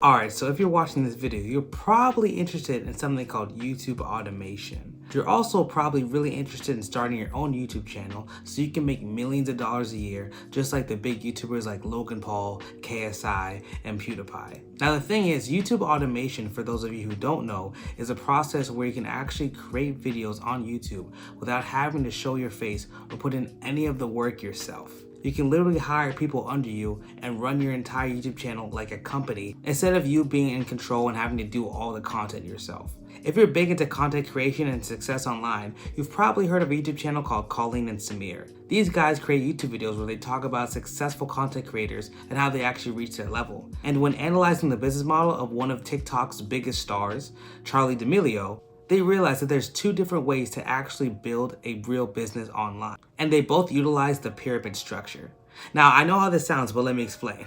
Alright, so if you're watching this video, you're probably interested in something called YouTube automation. You're also probably really interested in starting your own YouTube channel so you can make millions of dollars a year, just like the big YouTubers like Logan Paul, KSI, and PewDiePie. Now the thing is, YouTube automation, for those of you who don't know, is a process where you can actually create videos on YouTube without having to show your face or put in any of the work yourself. You can literally hire people under you and run your entire YouTube channel like a company instead of you being in control and having to do all the content yourself. If you're big into content creation and success online, you've probably heard of a YouTube channel called Colleen and Samir. These guys create YouTube videos where they talk about successful content creators and how they actually reach their level. And when analyzing the business model of one of TikTok's biggest stars, Charli D'Amelio, they realized that there's two different ways to actually build a real business online. And they both utilize the pyramid structure. Now, I know how this sounds, but let me explain.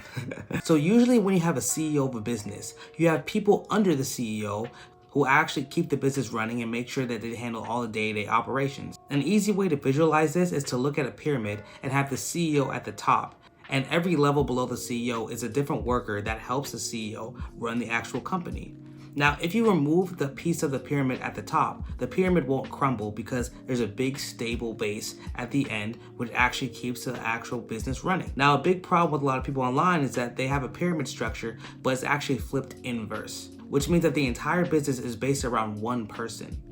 So usually when you have a CEO of a business, you have people under the CEO who actually keep the business running and make sure that they handle all the day-to-day operations. An easy way to visualize this is to look at a pyramid and have the CEO at the top. And every level below the CEO is a different worker that helps the CEO run the actual company. Now, if you remove the piece of the pyramid at the top, the pyramid won't crumble because there's a big stable base at the end, which actually keeps the actual business running. Now, a big problem with a lot of people online is that they have a pyramid structure, but it's actually flipped inverse, which means that the entire business is based around one person.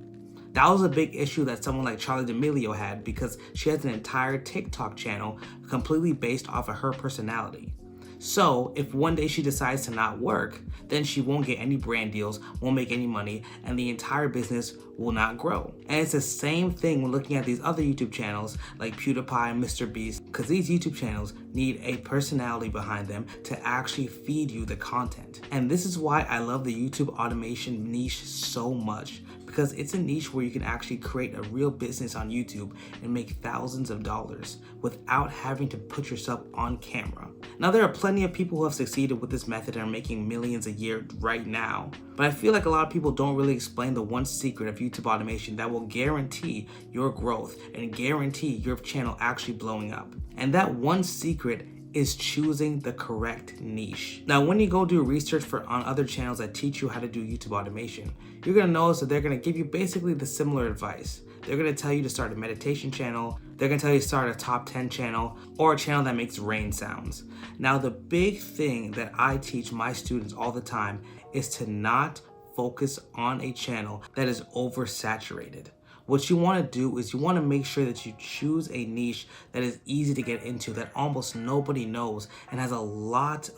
That was a big issue that someone like Charli D'Amelio had because she has an entire TikTok channel completely based off of her personality. So if one day she decides to not work, then she won't get any brand deals, won't make any money, and the entire business will not grow. And it's the same thing when looking at these other YouTube channels like PewDiePie and MrBeast, because these YouTube channels need a personality behind them to actually feed you the content. And this is why I love the YouTube automation niche so much, because it's a niche where you can actually create a real business on YouTube and make thousands of dollars without having to put yourself on camera. Now, there are plenty of people who have succeeded with this method and are making millions a year right now, but I feel like a lot of people don't really explain the one secret of YouTube automation that will guarantee your growth and guarantee your channel actually blowing up. And that one secret is choosing the correct niche. Now, when you go do research on other channels that teach you how to do YouTube automation, you're gonna notice that they're gonna give you basically the similar advice. They're gonna tell you to start a meditation channel, they're gonna tell you to start a top 10 channel, or a channel that makes rain sounds. Now, the big thing that I teach my students all the time is to not focus on a channel that is oversaturated. What you want to do is you want to make sure that you choose a niche that is easy to get into, that almost nobody knows, and has a lot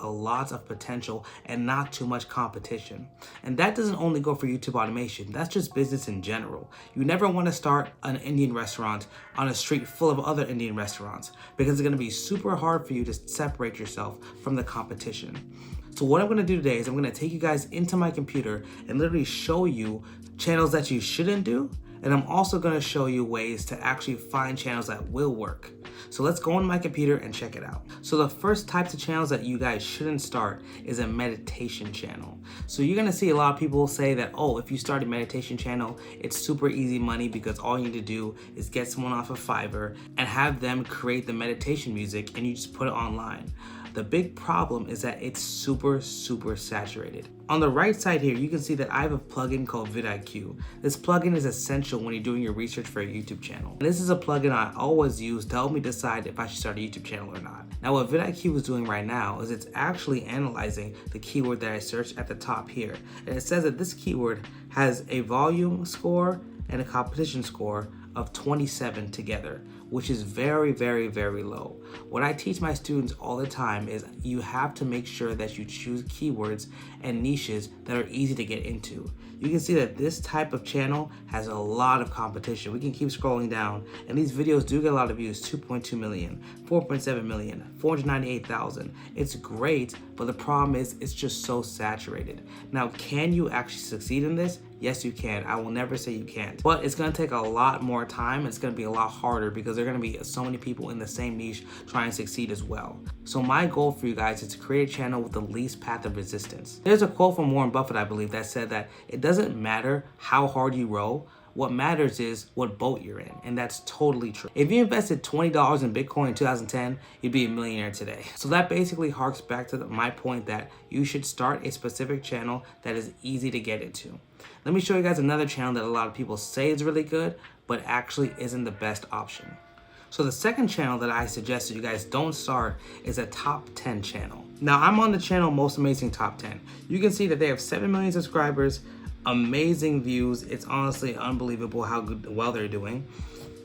of potential and not too much competition. And that doesn't only go for YouTube automation, that's just business in general. You never want to start an Indian restaurant on a street full of other Indian restaurants because it's going to be super hard for you to separate yourself from the competition. So what I'm going to do today is I'm going to take you guys into my computer and literally show you channels that you shouldn't do. And I'm also going to show you ways to actually find channels that will work. So let's go on my computer and check it out. So the first types of channels that you guys shouldn't start is a meditation channel. So you're going to see a lot of people say that, oh, if you start a meditation channel, it's super easy money because all you need to do is get someone off of Fiverr and have them create the meditation music and you just put it online. The big problem is that it's super saturated. On the right side here, you can see that I have a plugin called vidIQ. This plugin is essential when you're doing your research for a YouTube channel. And this is a plugin I always use to help me decide if I should start a YouTube channel or not. Now, what vidIQ is doing right now is it's actually analyzing the keyword that I searched at the top here. And it says that this keyword has a volume score and a competition score of 27 together, which is very low. What I teach my students all the time is you have to make sure that you choose keywords and niches that are easy to get into. You can see that this type of channel has a lot of competition. We can keep scrolling down, and these videos do get a lot of views, 2.2 million, 4.7 million, 498,000. It's great, but the problem is it's just so saturated. Now, can you actually succeed in this? Yes, you can. I will never say you can't. But it's going to take a lot more time. It's going to be a lot harder because there are going to be so many people in the same niche trying to succeed as well. So my goal for you guys is to create a channel with the least path of resistance. There's a quote from Warren Buffett, I believe, that said that it doesn't matter how hard you row, What matters is what boat you're in, and that's totally true. If you invested $20 in Bitcoin in 2010, you'd be a millionaire today. So that basically harks back to my point that you should start a specific channel that is easy to get into. Let me show you guys another channel that a lot of people say is really good, but actually isn't the best option. So the second channel that I suggest that you guys don't start is a top 10 channel. Now I'm on the channel Most Amazing Top 10. You can see that they have 7 million subscribers, amazing views. It's honestly unbelievable how well they're doing.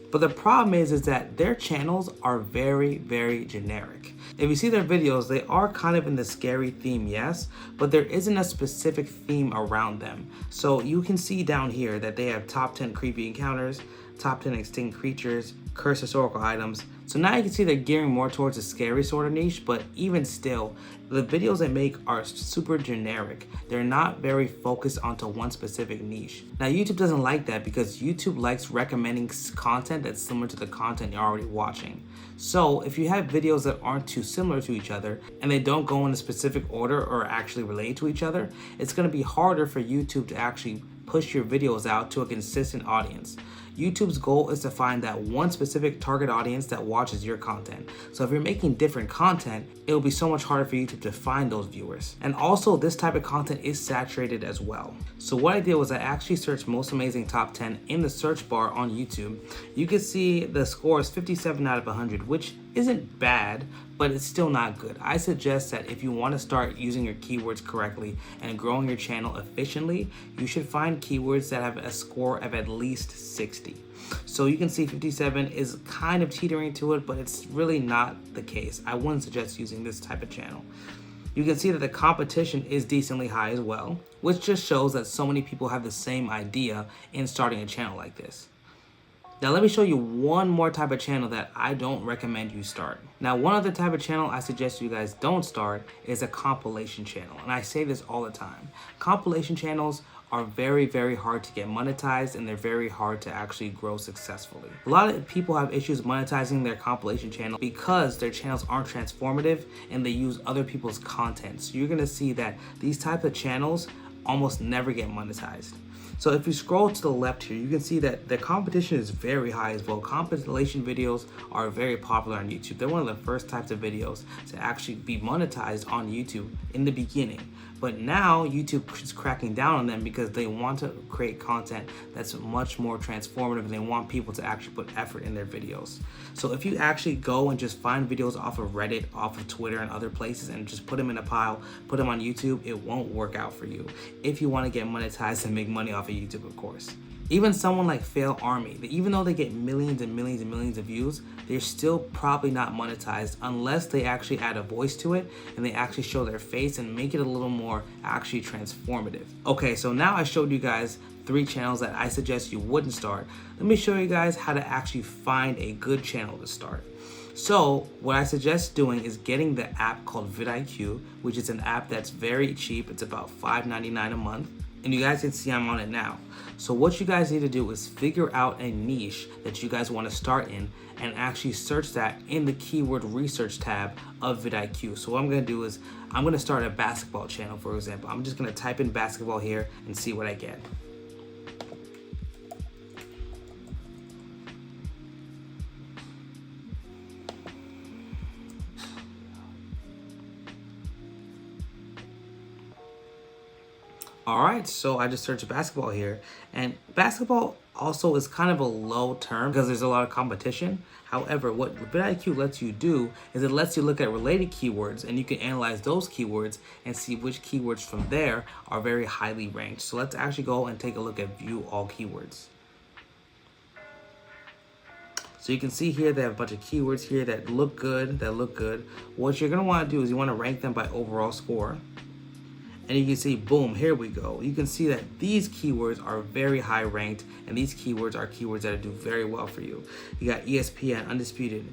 But the problem is that their channels are very, very generic. If you see their videos, they are kind of in the scary theme, yes, but there isn't a specific theme around them. So you can see down here that they have top 10 creepy encounters, top 10 extinct creatures, cursed historical items. So now you can see they're gearing more towards a scary sort of niche, but even still, the videos they make are super generic. They're not very focused onto one specific niche. Now YouTube doesn't like that because YouTube likes recommending content that's similar to the content you're already watching. So if you have videos that aren't too similar to each other and they don't go in a specific order or actually relate to each other, it's going to be harder for YouTube to actually push your videos out to a consistent audience. YouTube's goal is to find that one specific target audience that watches your content. So if you're making different content, it'll be so much harder for YouTube to find those viewers. And also, this type of content is saturated as well. So what I did was I actually searched Most Amazing Top 10 in the search bar on YouTube. You can see the score is 57 out of 100, which isn't bad, but it's still not good. I suggest that if you want to start using your keywords correctly and growing your channel efficiently, you should find keywords that have a score of at least 60. So you can see 57 is kind of teetering to it, but it's really not the case. I wouldn't suggest using this type of channel. You can see that the competition is decently high as well, which just shows that so many people have the same idea in starting a channel like this. Now let me show you one more type of channel that I don't recommend you start. Now one other type of channel I suggest you guys don't start is a compilation channel. And I say this all the time. Compilation channels are very, very hard to get monetized and they're very hard to actually grow successfully. A lot of people have issues monetizing their compilation channel because their channels aren't transformative and they use other people's content. So you're gonna see that these types of channels almost never get monetized. So if you scroll to the left here, you can see that the competition is very high as well. Compilation videos are very popular on YouTube. They're one of the first types of videos to actually be monetized on YouTube in the beginning. But now YouTube is cracking down on them because they want to create content that's much more transformative and they want people to actually put effort in their videos. So if you actually go and just find videos off of Reddit, off of Twitter and other places and just put them in a pile, put them on YouTube, it won't work out for you if you want to get monetized and make money off of YouTube, of course. Even someone like Fail Army, even though they get millions and millions and millions of views, they're still probably not monetized unless they actually add a voice to it and they actually show their face and make it a little more actually transformative. Okay, so now I showed you guys 3 channels that I suggest you wouldn't start. Let me show you guys how to actually find a good channel to start. So what I suggest doing is getting the app called vidIQ, which is an app that's very cheap. It's about $5.99 a month. And you guys can see I'm on it now. So what you guys need to do is figure out a niche that you guys want to start in and actually search that in the keyword research tab of vidIQ. So what I'm going to do is I'm going to start a basketball channel, for example. I'm just going to type in basketball here and see what I get. All right, so I just searched basketball here, and basketball also is kind of a low term because there's a lot of competition. However, what vidIQ lets you do is it lets you look at related keywords and you can analyze those keywords and see which keywords from there are very highly ranked. So let's actually go and take a look at view all keywords. So you can see here they have a bunch of keywords here that look good, What you're gonna wanna do is you wanna rank them by overall score. And you can see, boom, here we go. You can see that these keywords are very high ranked, and these keywords are keywords that do very well for you. You got ESPN, Undisputed,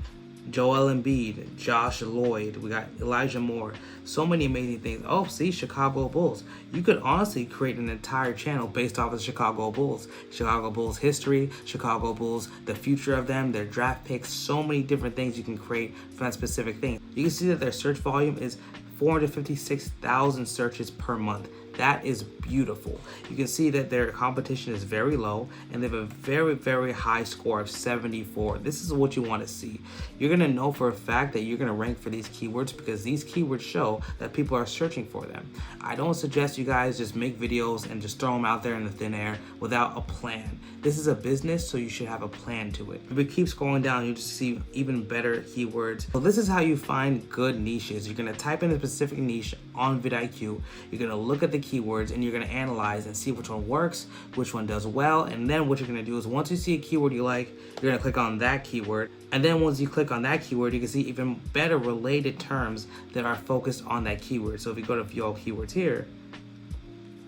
Joel Embiid, Josh Lloyd, we got Elijah Moore, so many amazing things. Oh, see, Chicago Bulls. You could honestly create an entire channel based off of Chicago Bulls history, Chicago Bulls, the future of them, their draft picks, so many different things you can create for that specific thing. You can see that their search volume is 456,000 searches per month. That is beautiful. You can see that their competition is very low and they have a very, very high score of 74. This is what you want to see. You're going to know for a fact that you're going to rank for these keywords because these keywords show that people are searching for them. I don't suggest you guys just make videos and just throw them out there in the thin air without a plan. This is a business, so you should have a plan to it. If we keep scrolling down, you just see even better keywords. So this is how you find good niches. You're going to type in a specific niche on vidIQ. You're going to look at the keywords and you're going to analyze and see which one works, which one does well. And then what you're going to do is once you see a keyword you like, you're going to click on that keyword. And then once you click on that keyword, you can see even better related terms that are focused on that keyword. So if you go to view all keywords here,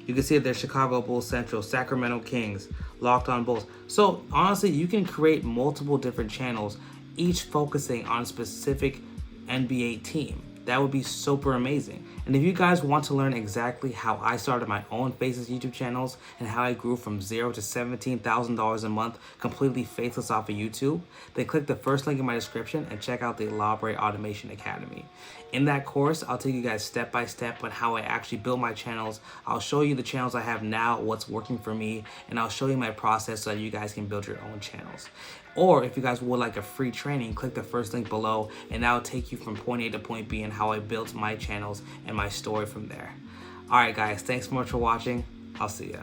you can see that there's Chicago Bulls Central, Sacramento Kings, Locked On Bulls. So honestly, you can create multiple different channels, each focusing on a specific NBA team. That would be super amazing. And if you guys want to learn exactly how I started my own Faces YouTube channels and how I grew from $0 to $17,000 a month completely faceless off of YouTube, then click the first link in my description and check out the Alabre Automation Academy. In that course, I'll take you guys step by step on how I actually built my channels. I'll show you the channels I have now, what's working for me, and I'll show you my process so that you guys can build your own channels. Or if you guys would like a free training, click the first link below and that'll take you from point A to point B and how I built my channels and my story from there. All right, guys, thanks so much for watching. I'll see ya.